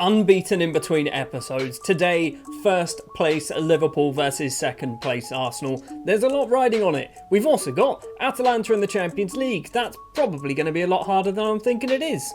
Unbeaten in between episodes. Today, first place Liverpool versus second place Arsenal. There's a lot riding on it. We've also got Atalanta in the Champions League. That's probably going to be a lot harder than I'm thinking it is.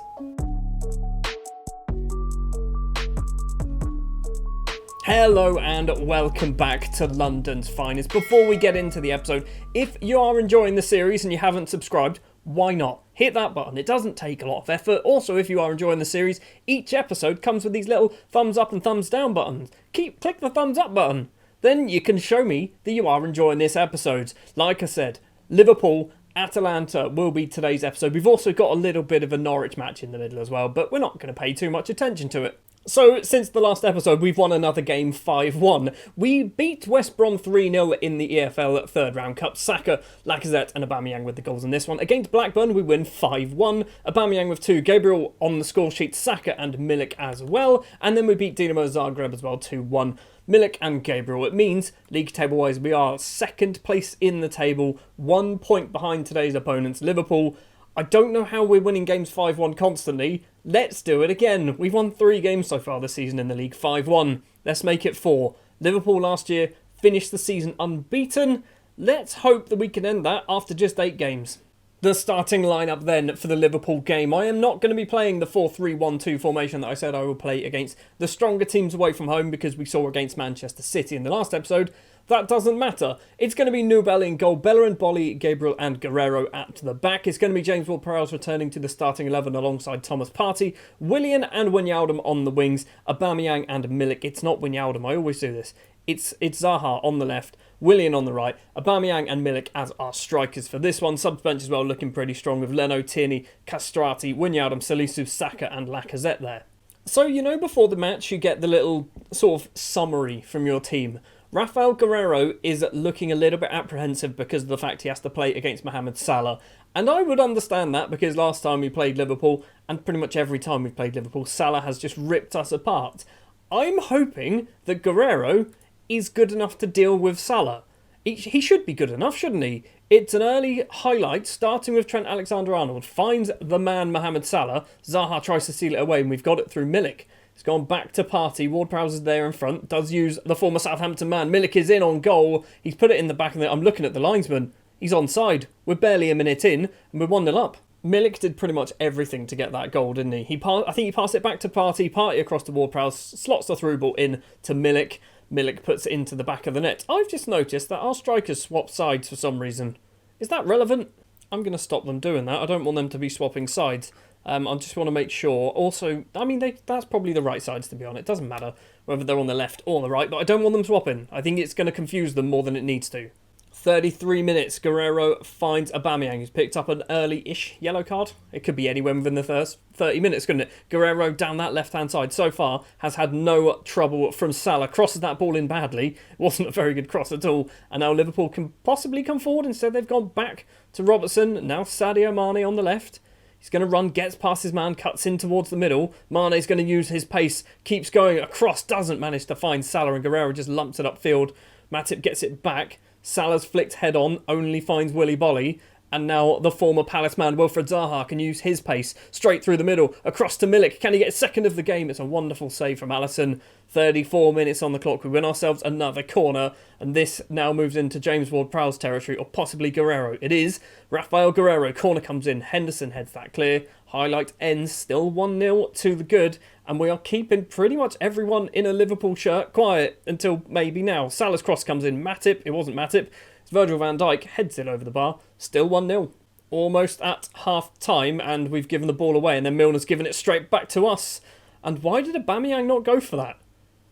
Hello and welcome back to London's Finest. Before we get into the episode, if you are enjoying the series and you haven't subscribed, why not? Hit that button. It doesn't take a lot of effort. Also, if you are enjoying the series, each episode comes with these little thumbs up and thumbs down buttons. Click the thumbs up button. Then you can show me that you are enjoying this episode. Like I said, Liverpool, Atalanta will be today's episode. We've also got a little bit of a Norwich match in the middle as well, but we're not going to pay too much attention to it. So, since the last episode, we've won another game 5-1. We beat West Brom 3-0 in the EFL third round cup. Saka, Lacazette and Aubameyang with the goals in this one. Against Blackburn, we win 5-1. Aubameyang with 2, Gabriel on the score sheet, Saka and Milik as well. And then we beat Dinamo Zagreb as well, 2-1. Milik and Gabriel. It means, league table-wise, we are second place in the table, 1 point behind today's opponents, Liverpool. I don't know how we're winning games 5-1 constantly. Let's do it again. We've won 3 games so far this season in the league, 5-1. Let's make it 4. Liverpool last year finished the season unbeaten. Let's hope that we can end that after just 8 games. The starting lineup then for the Liverpool game. I am not going to be playing the 4-3-1-2 formation that I said I will play against the stronger teams away from home because we saw against Manchester City in the last episode. That doesn't matter. It's going to be Nubel in goal, Bellerin, Bolly, Gabriel and Guerrero at the back. It's going to be James Ward-Prowse returning to the starting 11 alongside Thomas Partey, Willian and Wijnaldum on the wings, Aubameyang and Milik. It's not Wijnaldum, I always do this. It's Zaha on the left, Willian on the right, Aubameyang and Milik as our strikers for this one. Subs bench as well looking pretty strong with Leno, Tierney, Castrati, Wijnaldum, Salisu, Saka and Lacazette there. So, you know, before the match you get the little sort of summary from your team. Rafael Guerrero is looking a little bit apprehensive because of the fact he has to play against Mohamed Salah. And I would understand that because last time we played Liverpool, and pretty much every time we've played Liverpool, Salah has just ripped us apart. I'm hoping that Guerrero is good enough to deal with Salah. He should be good enough, shouldn't he? It's an early highlight, starting with Trent Alexander-Arnold. Finds the man Mohamed Salah. Zaha tries to seal it away, and we've got it through Milik. It's gone back to Partey. Ward-Prowse is there in front. Does use the former Southampton man. Milik is in on goal. He's put it in the back of the... I'm looking at the linesman. He's onside. We're barely a minute in, and we're 1-0 up. Milik did pretty much everything to get that goal, didn't he? I think he passed it back to Partey. Partey across to Ward-Prowse. Slots the through ball in to Milik. Milik puts it into the back of the net. I've just noticed that our strikers swap sides for some reason. Is that relevant? I'm going to stop them doing that. I don't want them to be swapping sides. I just want to make sure. Also, I mean, that's probably the right sides, to be honest. It doesn't matter whether they're on the left or the right, but I don't want them swapping. I think it's going to confuse them more than it needs to. 33 minutes, Guerrero finds Aubameyang, who's picked up an early-ish yellow card. It could be anywhere within the first 30 minutes, couldn't it? Guerrero down that left-hand side so far has had no trouble from Salah. Crosses that ball in badly. It wasn't a very good cross at all. And now Liverpool can possibly come forward. Instead, they've gone back to Robertson. Now Sadio Mane on the left. He's going to run, gets past his man, cuts in towards the middle. Mane's going to use his pace, keeps going across, doesn't manage to find Salah, and Guerrero just lumps it upfield. Matip gets it back. Salah's flicked head on, only finds Willy Bolly. And now the former Palace man, Wilfred Zaha, can use his pace straight through the middle, across to Milik. Can he get second of the game? It's a wonderful save from Alisson. 34 minutes on the clock. We win ourselves another corner. And this now moves into James Ward-Prowse territory, or possibly Guerrero. It is Rafael Guerrero. Corner comes in. Henderson heads that clear. Highlight ends. Still 1-0 to the good. And we are keeping pretty much everyone in a Liverpool shirt quiet until maybe now. Salah's cross comes in. Matip. It wasn't Matip. It's Virgil van Dijk. Heads it over the bar. Still 1-0. Almost at half time. And we've given the ball away. And then Milner's given it straight back to us. And why did Aubameyang not go for that?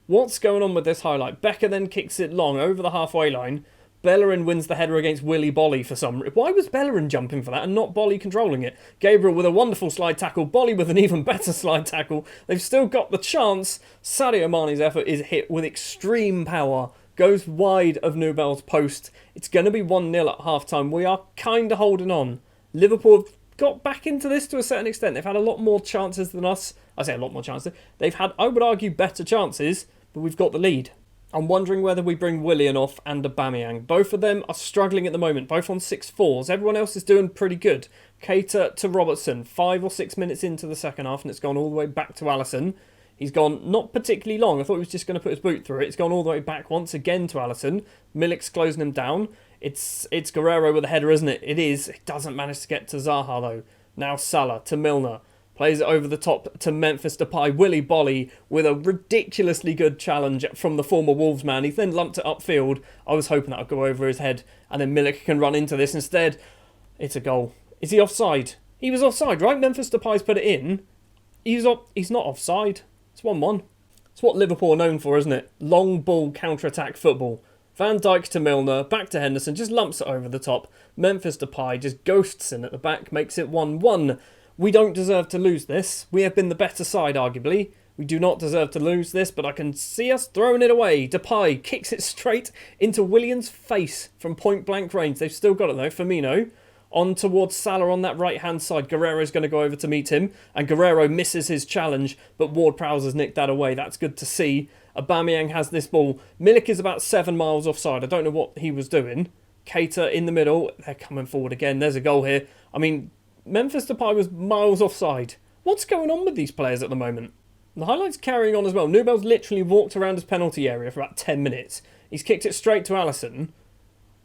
What's going on with this highlight? Becker then kicks it long over the halfway line. Bellerin wins the header against Willy Bolly for some reason. Why was Bellerin jumping for that and not Bolly controlling it? Gabriel with a wonderful slide tackle. Bolly with an even better slide tackle. They've still got the chance. Sadio Mane's effort is hit with extreme power. Goes wide of Nubel's post. It's going to be 1-0 at half-time. We are kind of holding on. Liverpool have got back into this to a certain extent. They've had a lot more chances than us. I say a lot more chances. They've had, I would argue, better chances, but we've got the lead. I'm wondering whether we bring Willian off and Aubameyang. Both of them are struggling at the moment, both on 6-4s. Everyone else is doing pretty good. Keita to Robertson, 5 or 6 minutes into the second half, and it's gone all the way back to Alisson. He's gone not particularly long. I thought he was just going to put his boot through it. It's gone all the way back once again to Alisson. Milik's closing him down. It's Guerrero with a header, isn't it? It is. It doesn't manage to get to Zaha, though. Now Salah to Milner. Plays it over the top to Memphis Depay. Willy Bolly with a ridiculously good challenge from the former Wolves man. He then lumped it upfield. I was hoping that would go over his head. And then Milik can run into this. Instead, it's a goal. Is he offside? He was offside, right? Memphis Depay's put it in. He's not offside. It's 1-1. It's what Liverpool are known for, isn't it? Long ball counter-attack football. Van Dijk to Milner, back to Henderson, just lumps it over the top. Memphis Depay just ghosts in at the back, makes it 1-1. We don't deserve to lose this. We have been the better side, arguably. We do not deserve to lose this, but I can see us throwing it away. Depay kicks it straight into Willian's face from point-blank range. They've still got it, though. Firmino on towards Salah on that right-hand side. Guerrero's going to go over to meet him, and Guerrero misses his challenge, but Ward-Prowse has nicked that away. That's good to see. Aubameyang has this ball. Milik is about 7 miles offside. I don't know what he was doing. Keita in the middle. They're coming forward again. There's a goal here. I mean, Memphis Depay was miles offside. What's going on with these players at the moment? The highlights carrying on as well. Nubel's literally walked around his penalty area for about 10 minutes. He's kicked it straight to Alisson.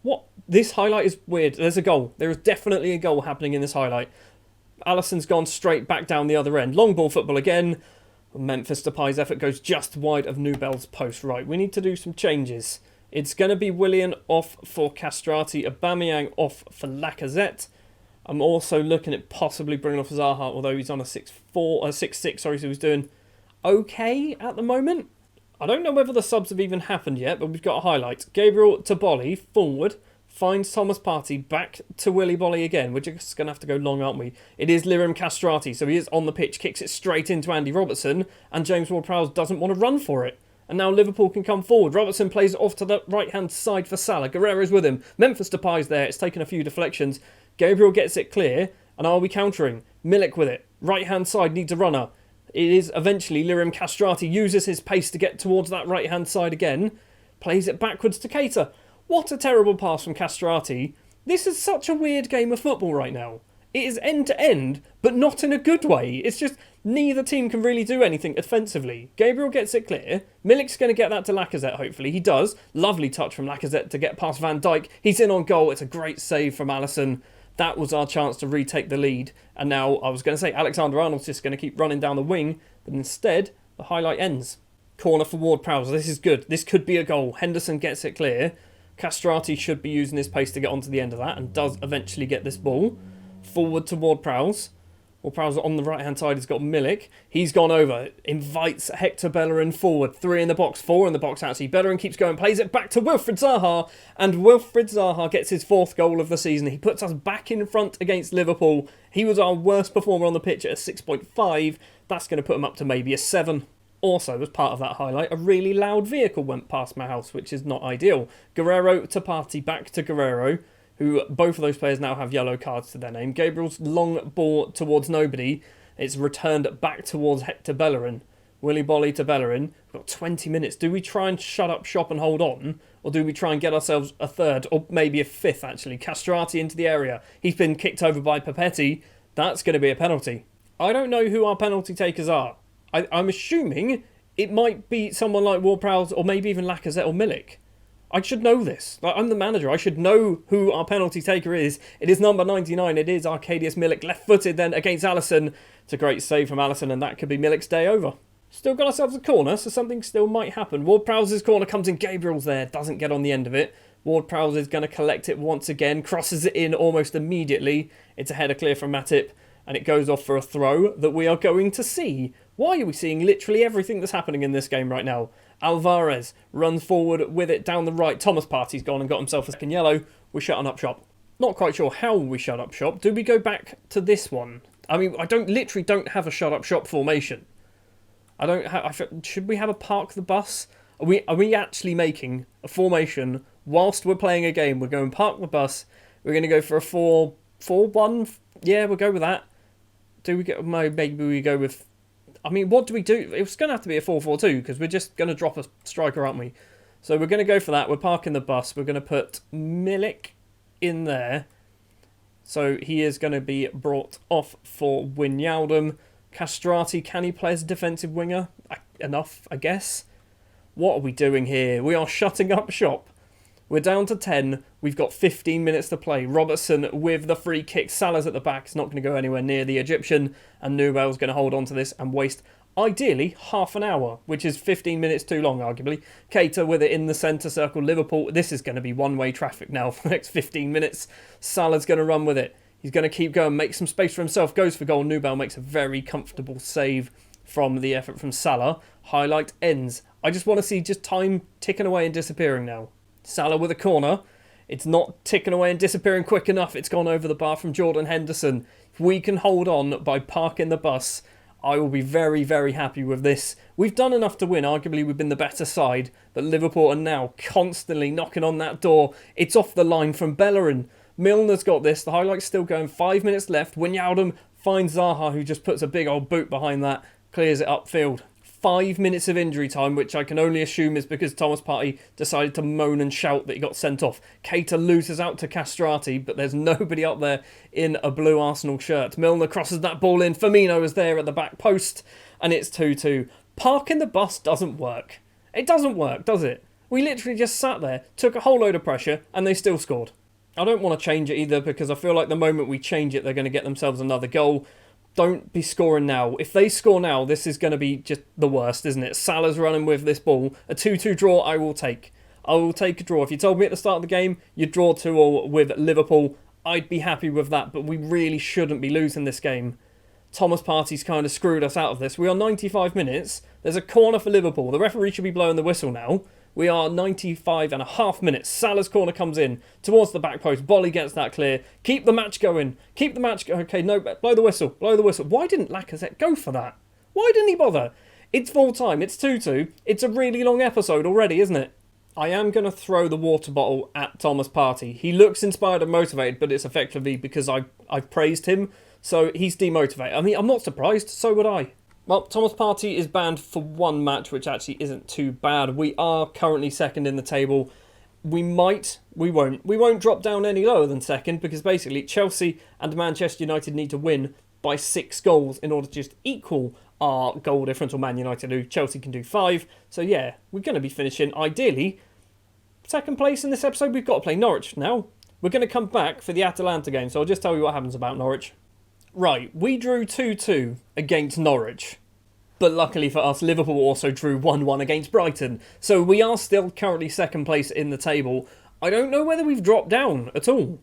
What? This highlight is weird. There's a goal. There is definitely a goal happening in this highlight. Alisson's gone straight back down the other end. Long ball football again. Memphis Depay's effort goes just wide of Nubel's post. Right, we need to do some changes. It's going to be Willian off for Castrati. Aubameyang off for Lacazette. I'm also looking at possibly bringing off Zaha, although he's on a 6-6, so he's doing okay at the moment. I don't know whether the subs have even happened yet, but we've got a highlight. Gabriel Taboli, forward, finds Thomas Partey, back to Willy Bolly again. We're just going to have to go long, aren't we? It is Liram Castrati, so he is on the pitch, kicks it straight into Andy Robertson, and James Ward-Prowse doesn't want to run for it. And now Liverpool can come forward. Robertson plays it off to the right-hand side for Salah. Guerrero's with him. Memphis Depay's there. It's taken a few deflections. Gabriel gets it clear, and are we countering? Milik with it. Right-hand side needs a runner. It is eventually Liram Castrati uses his pace to get towards that right-hand side again. Plays it backwards to Keita. What a terrible pass from Castrati. This is such a weird game of football right now. It is end-to-end, but not in a good way. It's just neither team can really do anything offensively. Gabriel gets it clear. Milik's going to get that to Lacazette, hopefully. He does. Lovely touch from Lacazette to get past Van Dijk. He's in on goal. It's a great save from Alisson. That was our chance to retake the lead. And now, I was going to say, Alexander-Arnold's just going to keep running down the wing. But instead, the highlight ends. Corner for Ward-Prowse. This is good. This could be a goal. Henderson gets it clear. Castrati should be using his pace to get onto the end of that. And does eventually get this ball. Forward to Ward-Prowse. Ward-Prowse on the right-hand side has got Milik. He's gone over. Invites Hector Bellerin forward. 3 in the box, 4 in the box actually. Bellerin keeps going. Plays it back to Wilfried Zaha. And Wilfried Zaha gets his 4th goal of the season. He puts us back in front against Liverpool. He was our worst performer on the pitch at a 6.5. That's going to put him up to maybe a 7. Also, as part of that highlight, a really loud vehicle went past my house, which is not ideal. Guerrero to Partey, back to Guerrero, who both of those players now have yellow cards to their name. Gabriel's long ball towards nobody. It's returned back towards Hector Bellerin. Willy Bolly to Bellerin. We've got 20 minutes. Do we try and shut up shop and hold on? Or do we try and get ourselves a 3rd, or maybe a 5th, actually? Castrati into the area. He's been kicked over by Papetti. That's going to be a penalty. I don't know who our penalty takers are. I'm assuming it might be someone like Ward-Prowse, or maybe even Lacazette or Milik. I should know this. Like, I'm the manager. I should know who our penalty taker is. It is number 99. It is Arkadiusz Milik. Left-footed then against Alisson. It's a great save from Alisson, and that could be Milik's day over. Still got ourselves a corner, so something still might happen. Ward-Prowse's corner comes in. Gabriel's there. Doesn't get on the end of it. Ward-Prowse is going to collect it once again. Crosses it in almost immediately. It's a header clear from Matip, and it goes off for a throw that we are going to see. Why are we seeing literally everything that's happening in this game right now? Alvarez runs forward with it down the right. Thomas Partey's gone and got himself a second yellow. We're shutting up shop. Not quite sure how we shut up shop. Do we go back to this one? I mean, I literally don't have a shut up shop formation. Should we have a park the bus? Are we actually making a formation whilst we're playing a game? We're going park the bus. We're going to go for a 4-1. Yeah, we'll go with that. Maybe we go with... I mean, what do we do? It's going to have to be a 4-4-2 because we're just going to drop a striker, aren't we? So we're going to go for that. We're parking the bus. We're going to put Milik in there. So he is going to be brought off for Wijnaldum. Castrati, can he play as a defensive winger? Enough, I guess. What are we doing here? We are shutting up shop. We're down to 10. We've got 15 minutes to play. Robertson with the free kick. Salah's at the back. It's not going to go anywhere near the Egyptian. And Nubel's going to hold on to this and waste, ideally, half an hour, which is 15 minutes too long, arguably. Keita with it in the centre circle. Liverpool, this is going to be one-way traffic now for the next 15 minutes. Salah's going to run with it. He's going to keep going, make some space for himself. Goes for goal. Nubel makes a very comfortable save from the effort from Salah. Highlight ends. I just want to see just time ticking away and disappearing now. Salah with a corner. It's not ticking away and disappearing quick enough. It's gone over the bar from Jordan Henderson. If we can hold on by parking the bus, I will be very, very happy with this. We've done enough to win. Arguably, we've been the better side. But Liverpool are now constantly knocking on that door. It's off the line from Bellerin. Milner's got this. The highlight's still going. 5 minutes left. Wijnaldum finds Zaha, who just puts a big old boot behind that. Clears it upfield. 5 minutes of injury time, which I can only assume is because Thomas Partey decided to moan and shout that he got sent off. Keita loses out to Castrati, but there's nobody up there in a blue Arsenal shirt. Milner crosses that ball in. Firmino is there at the back post, and it's 2-2. Parking the bus doesn't work. It doesn't work, does it? We literally just sat there, took a whole load of pressure, and they still scored. I don't want to change it either, because I feel like the moment we change it, they're going to get themselves another goal. Don't be scoring now. If they score now, this is going to be just the worst, isn't it? Salah's running with this ball. A 2-2 draw, I will take. I will take a draw. If you told me at the start of the game, you'd draw 2-2 with Liverpool, I'd be happy with that, but we really shouldn't be losing this game. Thomas Partey's kind of screwed us out of this. We are 95 minutes. There's a corner for Liverpool. The referee should be blowing the whistle now. We are 95 and a half minutes. Salah's corner comes in towards the back post. Bolly gets that clear. Keep the match going. Keep the match going. Okay, no, blow the whistle. Blow the whistle. Why didn't Lacazette go for that? Why didn't he bother? It's full time. It's 2-2. It's a really long episode already, isn't it? I am going to throw the water bottle at Thomas Partey. He looks inspired and motivated, but it's effectively because I've praised him. So he's demotivated. I mean, I'm not surprised. So would I. Well, Thomas Partey is banned for one match, which actually isn't too bad. We are currently second in the table. We won't drop down any lower than second, because basically Chelsea and Manchester United need to win by 6 goals in order to just equal our goal difference, or Man United do. Chelsea can do 5. So yeah, we're going to be finishing, ideally, second place in this episode. We've got to play Norwich now. We're going to come back for the Atalanta game, so I'll just tell you what happens about Norwich. Right, we drew 2-2 against Norwich. But luckily for us, Liverpool also drew 1-1 against Brighton. So we are still currently second place in the table. I don't know whether we've dropped down at all.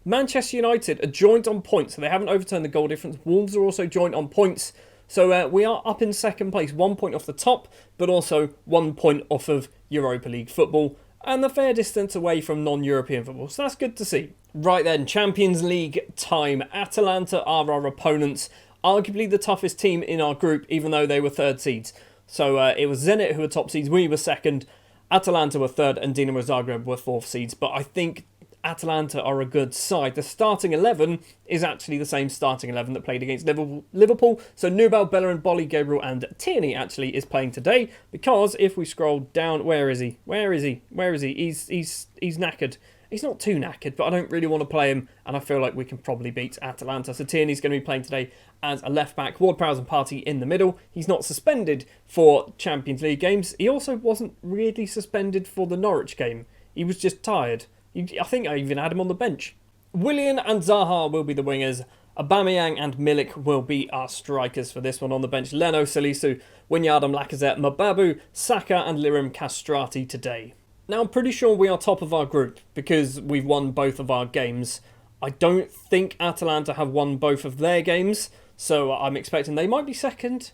Manchester United are joint on points, so they haven't overturned the goal difference. Wolves are also joint on points. So we are up in second place, 1 point off the top, but also 1 point off of Europa League football, and a fair distance away from non-European football. So that's good to see. Right then, Champions League time. Atalanta are our opponents. Arguably the toughest team in our group, even though they were third seeds. So it was Zenit who were top seeds, we were second, Atalanta were third, and Dinamo Zagreb were fourth seeds. But I think Atalanta are a good side. The starting 11 is actually the same starting 11 that played against Liverpool. So Nubel, Bellerin, Bolly, Gabriel and Tierney actually is playing today, because if we scroll down, where is he? He's knackered. He's not too knackered, but I don't really want to play him, and I feel like we can probably beat Atalanta. So Tierney's going to be playing today as a left-back. Ward-Prowse and Partey in the middle. He's not suspended for Champions League games. He also wasn't really suspended for the Norwich game. He was just tired. I think I even had him on the bench. Willian and Zaha will be the wingers. Aubameyang and Milik will be our strikers for this one. On the bench, Leno, Salisu, Wijnaldum, Lacazette, Mababu, Saka and Lirim Castrati today. Now, I'm pretty sure we are top of our group because we've won both of our games. I don't think Atalanta have won both of their games, so I'm expecting they might be second.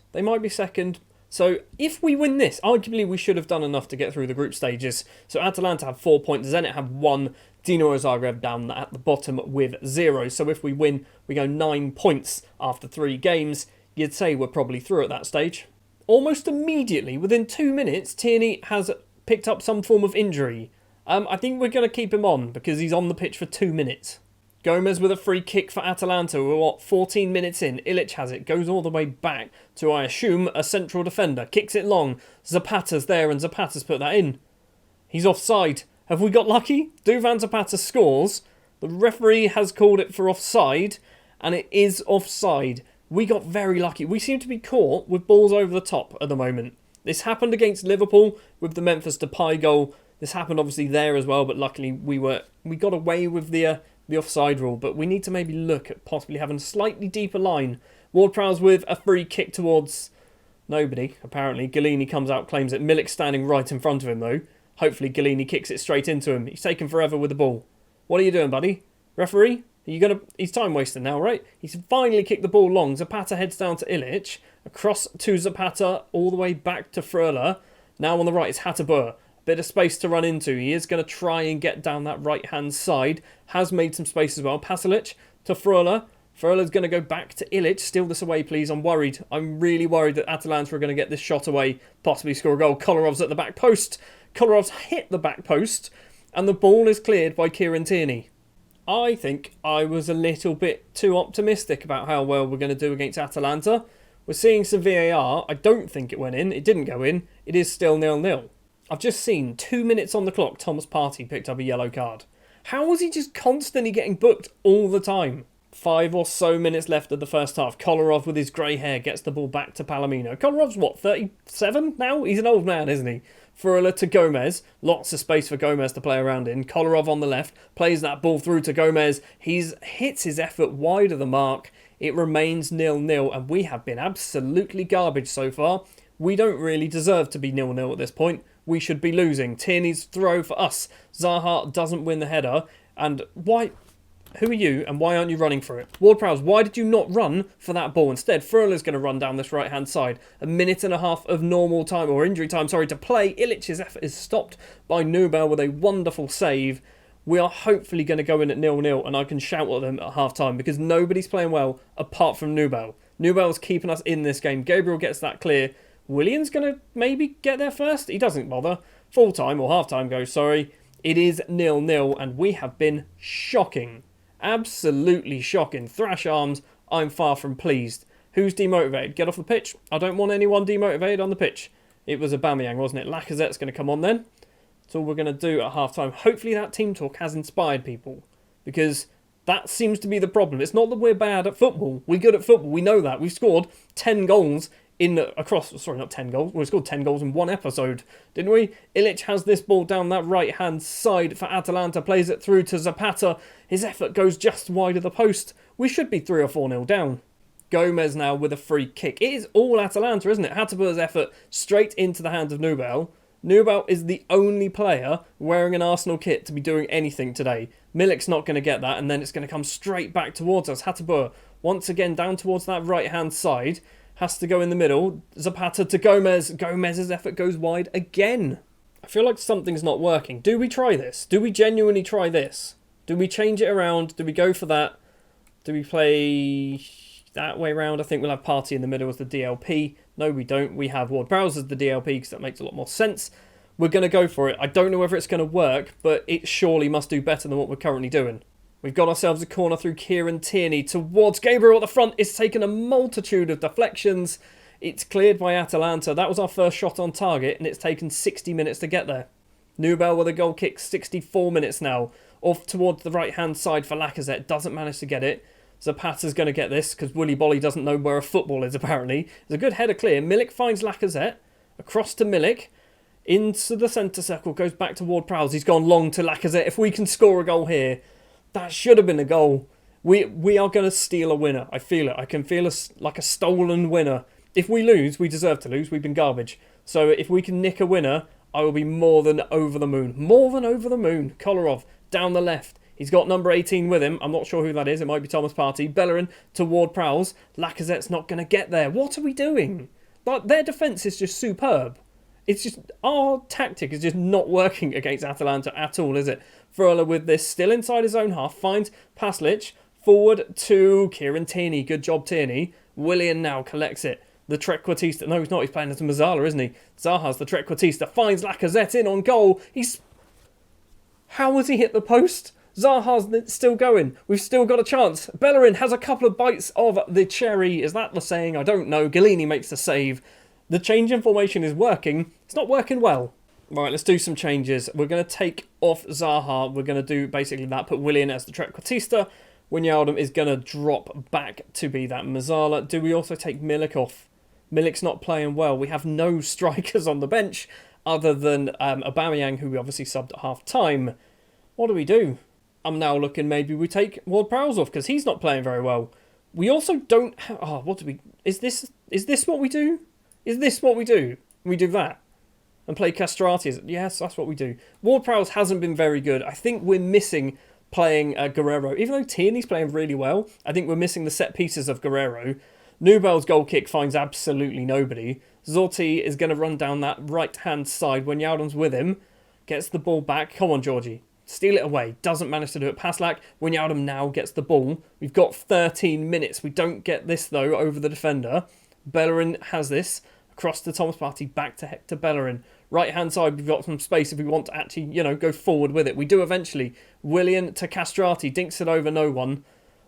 So if we win this, arguably we should have done enough to get through the group stages. So Atalanta have 4 points, Zenit have 1, Dinamo Zagreb down at the bottom with 0. So if we win, we go 9 points after 3 games. You'd say we're probably through at that stage. Almost immediately, within 2 minutes, Tierney has picked up some form of injury. I think we're going to keep him on because he's on the pitch for 2 minutes. Gomez with a free kick for Atalanta. We're 14 minutes in. Ilic has it. Goes all the way back to, I assume, a central defender. Kicks it long. Zapata's there and Zapata's put that in. He's offside. Have we got lucky? Duvan Zapata scores. The referee has called it for offside, and it is offside. We got very lucky. We seem to be caught with balls over the top at the moment. This happened against Liverpool with the Memphis Depay goal. This happened obviously there as well, but luckily we got away with the offside rule. But we need to maybe look at possibly having a slightly deeper line. Ward-Prowse with a free kick towards nobody, apparently. Galini comes out, claims it. Milik's standing right in front of him, though. Hopefully Galini kicks it straight into him. He's taken forever with the ball. What are you doing, buddy? Referee? He's time wasting now, right? He's finally kicked the ball long. Zapata heads down to Ilic. Across to Zapata, all the way back to Fröler. Now on the right, it's Hatterber. Bit of space to run into. He is going to try and get down that right-hand side. Has made some space as well. Pasalic to Fröler. Fröler's going to go back to Ilic. Steal this away, please. I'm worried. I'm really worried that Atalanta are going to get this shot away. Possibly score a goal. Kolarov's at the back post. Kolarov's hit the back post. And the ball is cleared by Kieran Tierney. I think I was a little bit too optimistic about how well we're going to do against Atalanta. We're seeing some VAR. I don't think it went in. It didn't go in. It is still 0-0. I've just seen 2 minutes on the clock. Thomas Partey picked up a yellow card. How was he just constantly getting booked all the time? 5 or so minutes left of the first half. Kolarov with his grey hair gets the ball back to Palomino. Kolarov's what, 37 now? He's an old man, isn't he? Fröler to Gomez. Lots of space for Gomez to play around in. Kolarov on the left. Plays that ball through to Gomez. He's hits his effort wide of the mark. It remains 0-0 and we have been absolutely garbage so far. We don't really deserve to be 0-0 at this point. We should be losing. Tierney's throw for us. Zaha doesn't win the header. And why... Who are you and why aren't you running for it? Ward-Prowse, why did you not run for that ball? Instead, Fröler's going to run down this right-hand side. A minute and a half of normal time, or injury time, sorry, to play. Ilic's effort is stopped by Nubel with a wonderful save. We are hopefully going to go in at 0-0 and I can shout at them at half-time because nobody's playing well apart from Nubel. Nubel's keeping us in this game. Gabriel gets that clear. Willian's going to maybe get there first. He doesn't bother. Full-time or half-time goes, sorry. It is 0-0 and we have been shocking. Absolutely shocking. Thrash arms, I'm far from pleased. Who's demotivated? Get off the pitch. I don't want anyone demotivated on the pitch. It was Aubameyang, wasn't it? Lacazette's going to come on then. That's all we're going to do at half-time. Hopefully that team talk has inspired people. Because that seems to be the problem. It's not that we're bad at football. We're good at football. We know that. We've scored 10 goals sorry, not 10 goals. We scored 10 goals in one episode, didn't we? Ilic has this ball down that right-hand side for Atalanta, plays it through to Zapata. His effort goes just wide of the post. We should be 3 or 4-0 down. Gomez now with a free kick. It is all Atalanta, isn't it? Hatterber's effort straight into the hands of Nubel. Nubel is the only player wearing an Arsenal kit to be doing anything today. Milik's not going to get that, and then it's going to come straight back towards us. Hatterber, once again, down towards that right-hand side. Has to go in the middle. Zapata to Gomez. Gomez's effort goes wide again. I feel like something's not working. Do we try this? Do we genuinely try this? Do we change it around? Do we go for that? Do we play that way around? I think we'll have Partey in the middle as the DLP. No, we don't. We have Ward-Prowse as the DLP because that makes a lot more sense. We're going to go for it. I don't know whether it's going to work, but it surely must do better than what we're currently doing. We've got ourselves a corner through Kieran Tierney towards Gabriel at the front. It's taken a multitude of deflections. It's cleared by Atalanta. That was our first shot on target, and it's taken 60 minutes to get there. Nubel with a goal kick, 64 minutes now. Off towards the right-hand side for Lacazette. Doesn't manage to get it. Zapata's going to get this because Willy Bolly doesn't know where a football is, apparently. There's a good header clear. Milik finds Lacazette. Across to Milik. Into the centre circle. Goes back to Ward-Prowse. He's gone long to Lacazette. If we can score a goal here... That should have been a goal. We are going to steal a winner. I feel it. I can feel us like a stolen winner. If we lose, we deserve to lose. We've been garbage. So if we can nick a winner, I will be more than over the moon. More than over the moon. Kolarov down the left. He's got number 18 with him. I'm not sure who that is. It might be Thomas Partey. Bellerin to Ward-Prowse. Lacazette's not going to get there. What are we doing? Like, their defence is just superb. It's just, our tactic is just not working against Atalanta at all, is it? Fröler with this, still inside his own half, finds Pasalic, forward to Kieran Tierney. Good job, Tierney. Willian now collects it. The Trequartista, no, he's not, he's playing as Mazzala, isn't he? Zaha's the Trequartista, finds Lacazette in on goal. How has he hit the post? Zaha's still going. We've still got a chance. Bellerin has a couple of bites of the cherry. Is that the saying? I don't know. Galini makes the save. The change in formation is working. It's not working well. Right, let's do some changes. We're going to take off Zaha. We're going to do basically that. Put Willian as the Trequartista. Wijnaldum is going to drop back to be that Mazzala. Do we also take Milik off? Milik's not playing well. We have no strikers on the bench other than Aubameyang, who we obviously subbed at half-time. What do we do? I'm now looking maybe we take Ward-Prowse off because he's not playing very well. We also don't have... Oh, what do we... Is this what we do? Is this what we do? We do that? And play Castrati? Yes, that's what we do. Ward-Prowse hasn't been very good. I think we're missing playing Guerrero. Even though Tierney's playing really well, I think we're missing the set pieces of Guerrero. Nubel's goal kick finds absolutely nobody. Zorti is going to run down that right-hand side when Wijnaldum's with him. Gets the ball back. Come on, Georgie. Steal it away. Doesn't manage to do it. Paslak. Wijnaldum now gets the ball. We've got 13 minutes. We don't get this, though, over the defender. Bellerin has this. Across to Thomas Partey. Back to Hector Bellerin. Right-hand side, we've got some space if we want to actually, go forward with it. We do eventually. Willian to Castrati. Dinks it over no one.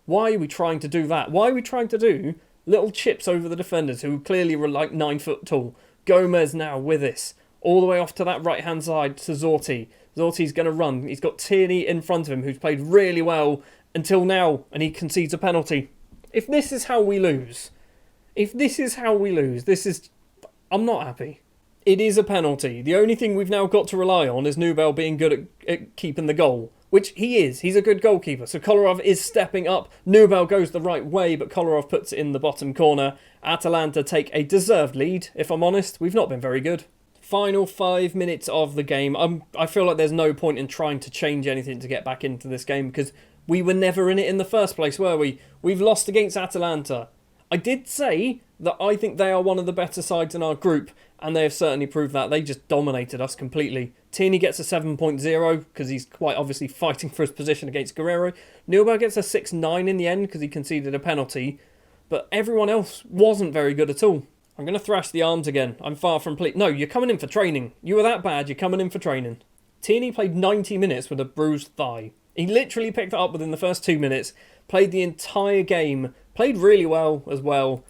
Why are we trying to do that? Why are we trying to do little chips over the defenders who clearly were like 9 foot tall? Gomez now with this. All the way off to that right-hand side to Zorti. Zorti's going to run. He's got Tierney in front of him, who's played really well until now, and he concedes a penalty. If this is how we lose, I'm not happy. It is a penalty. The only thing we've now got to rely on is Nubel being good at keeping the goal, which he is. He's a good goalkeeper. So Kolarov is stepping up. Nubel goes the right way, but Kolarov puts it in the bottom corner. Atalanta take a deserved lead, if I'm honest. We've not been very good. Final 5 minutes of the game. I feel like there's no point in trying to change anything to get back into this game because we were never in it in the first place, were we? We've lost against Atalanta. I did say that I think they are one of the better sides in our group, and they have certainly proved that. They just dominated us completely. Tierney gets a 7.0 because he's quite obviously fighting for his position against Guerrero. Nubel gets a 6.9 in the end because he conceded a penalty, but everyone else wasn't very good at all. I'm going to thrash the arms again. I'm far from pleased. No, you're coming in for training. You were that bad, you're coming in for training. Tierney played 90 minutes with a bruised thigh. He literally picked it up within the first 2 minutes, played the entire game, played really well as well.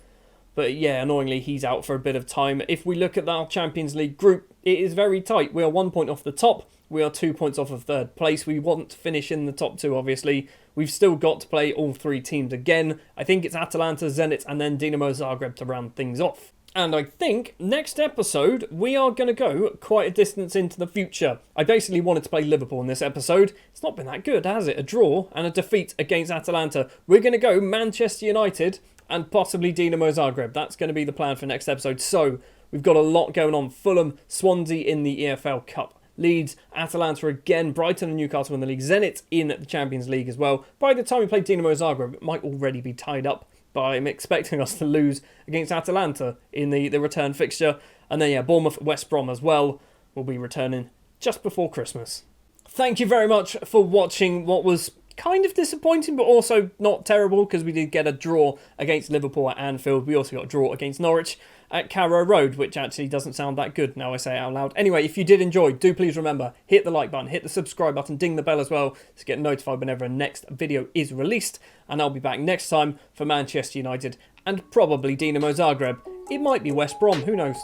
But yeah, annoyingly, he's out for a bit of time. If we look at our Champions League group, it is very tight. We are 1 point off the top. We are 2 points off of third place. We want to finish in the top 2, obviously. We've still got to play all 3 teams again. I think it's Atalanta, Zenit, and then Dinamo Zagreb to round things off. And I think next episode, we are going to go quite a distance into the future. I basically wanted to play Liverpool in this episode. It's not been that good, has it? A draw and a defeat against Atalanta. We're going to go Manchester United and possibly Dinamo Zagreb. That's going to be the plan for next episode. So, we've got a lot going on. Fulham, Swansea in the EFL Cup. Leeds, Atalanta again, Brighton and Newcastle in the league. Zenit in the Champions League as well. By the time we play Dinamo Zagreb, it might already be tied up. But I'm expecting us to lose against Atalanta in the return fixture. And then, yeah, Bournemouth, West Brom as well will be returning just before Christmas. Thank you very much for watching what was kind of disappointing, but also not terrible, because we did get a draw against Liverpool at Anfield. We also got a draw against Norwich at Carrow Road, which actually doesn't sound that good now I say it out loud. Anyway, if you did enjoy, do please remember, hit the like button, hit the subscribe button, ding the bell as well to get notified whenever a next video is released. And I'll be back next time for Manchester United and probably Dinamo Zagreb. It might be West Brom, who knows?